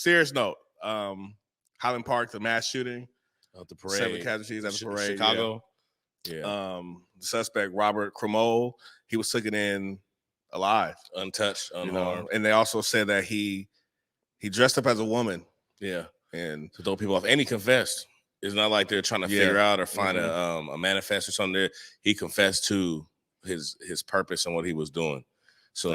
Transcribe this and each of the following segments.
serious note. Highland Park, the mass shooting. The parade. 7 casualties at the parade. Chicago. Yeah. The suspect, Robert Cremole, he was taken in alive. Untouched, unharmed. And they also said that he dressed up as a woman. Yeah. And to throw people off. And he confessed. It's not like they're trying to figure out or find a manifest or something there. He confessed to his purpose and what he was doing. So,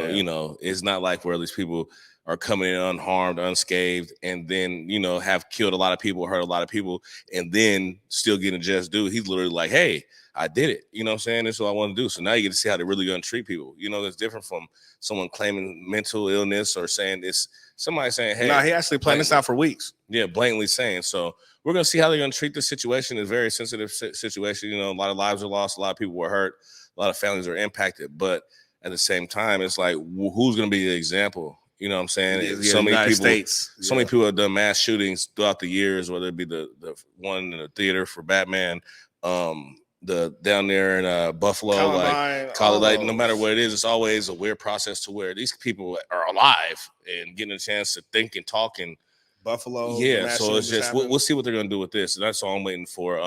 it's not like where these people are coming in unharmed, unscathed, and then, have killed a lot of people, hurt a lot of people, and then still getting just due. He's literally like, hey, I did it. You know what I'm saying? That's what I want to do. So now you get to see how they're really going to treat people. That's different from someone claiming mental illness or saying this. Somebody saying, hey. No, he actually planned this out for weeks. Yeah, blatantly saying. So we're going to see how they're going to treat this situation. It's a very sensitive situation. A lot of lives are lost. A lot of people were hurt. A lot of families are impacted. But at the same time, it's like, who's going to be the example? You know what I'm saying? So many people have done mass shootings throughout the years, whether it be the one in the theater for Batman, the down there in Buffalo, no matter what it is, it's always a weird process to where these people are alive and getting a chance to think and talk and Buffalo. Yeah, so it's just we'll see what they're gonna do with this. And that's all I'm waiting for.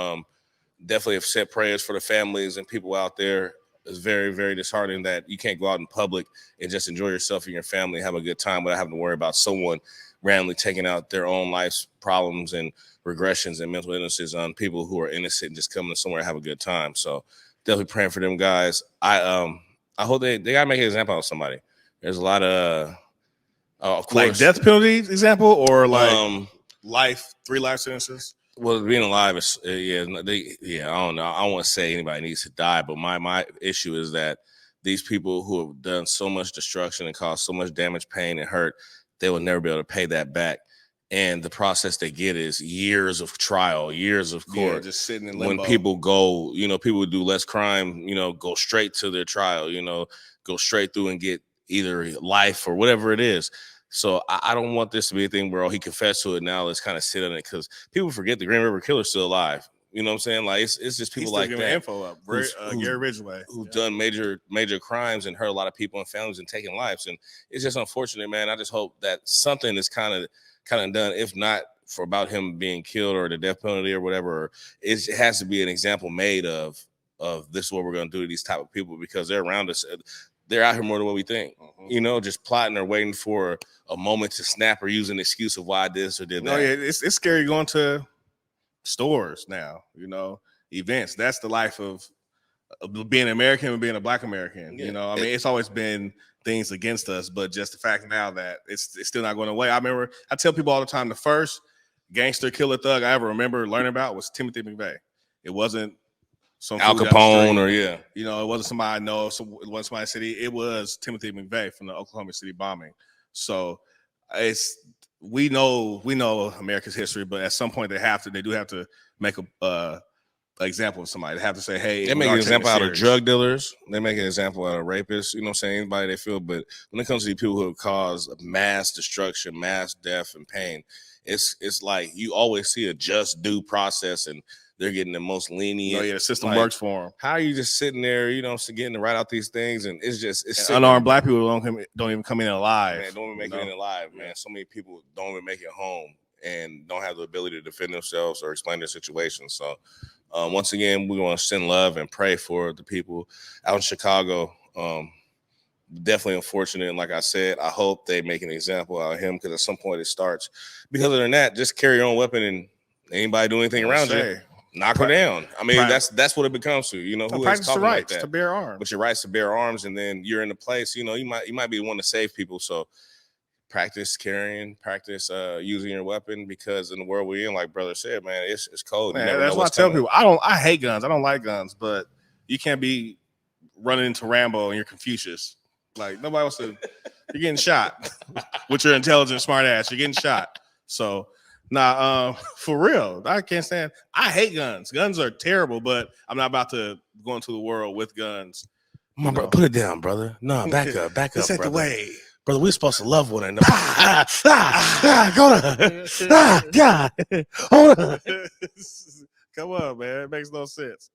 Definitely have said prayers for the families and people out there. It's very, very disheartening that you can't go out in public and just enjoy yourself and your family, have a good time without having to worry about someone randomly taking out their own life's problems and regressions and mental illnesses on people who are innocent and just coming somewhere and have a good time. So definitely praying for them guys. I hope they gotta make an example of somebody. There's a lot of course, like death penalty example or like 3 life sentences. Well, being alive is I don't know. I don't want to say anybody needs to die, but my issue is that these people who have done so much destruction and caused so much damage, pain, and hurt, they will never be able to pay that back. And the process they get is years of trial, years of court. Just sitting in limbo. When people go, people who do less crime, go straight to their trial, go straight through and get either life or whatever it is. So I don't want this to be a thing where he confessed to it. Now let's kind of sit on it because people forget the Green River Killer's still alive. You know what I'm saying? Like it's just people like that. Info up. Gary Ridgway, who've done major crimes and hurt a lot of people and families and taken lives. And it's just unfortunate, man. I just hope that something is kind of done. If not for about him being killed or the death penalty or whatever, it has to be an example made of this is what we're going to do to these type of people because they're around us. They're out here more than what we think, just plotting or waiting for a moment to snap or use an excuse of why I did this or did that. No, yeah, it's scary going to stores now, events. That's the life of being an American and being a Black American. Yeah. It's always been things against us, but just the fact now that it's still not going away. I tell people all the time, the first gangster killer thug I ever remember learning about was Timothy McVeigh. It wasn't some Al Capone or it wasn't somebody I know. It wasn't somebody city. It was Timothy McVeigh from the Oklahoma City bombing. So we know America's history, but at some point they do have to make a example of somebody. They have to say, hey, they make an example out of drug dealers. They make an example out of rapists. You know what I'm saying? Anybody they feel. But when it comes to these people who have caused mass destruction, mass death, and pain, it's like you always see a just due process and they're getting the most lenient. Oh, yeah, the system works for them. How are you just sitting there, getting to write out these things? And it's unarmed Black people don't even come in alive. Man, don't even make it in alive, man. So many people don't even make it home and don't have the ability to defend themselves or explain their situation. So once again, we want to send love and pray for the people out in Chicago. Definitely unfortunate. And like I said, I hope they make an example out of him because at some point it starts. Because other than that, just carry your own weapon and anybody do anything around you. Knock her down. That's what it becomes to. Who practice the rights like to bear arms. But your rights to bear arms, and then you're in a place. You might be the one to save people. So practice carrying, practice using your weapon because in the world we're in, like brother said, man, it's cold. Man, that's why I tell people I hate guns. I don't like guns, but you can't be running into Rambo and you're Confucius. Like nobody wants to. You're getting shot with your intelligent, smart ass. You're getting shot. So. Nah, for real, I can't stand. I hate guns. Guns are terrible, but I'm not about to go into the world with guns. Put it down, brother. No, back up. This ain't the way, brother. We're supposed to love one another. Go to. God, hold on. Come on, man. It makes no sense.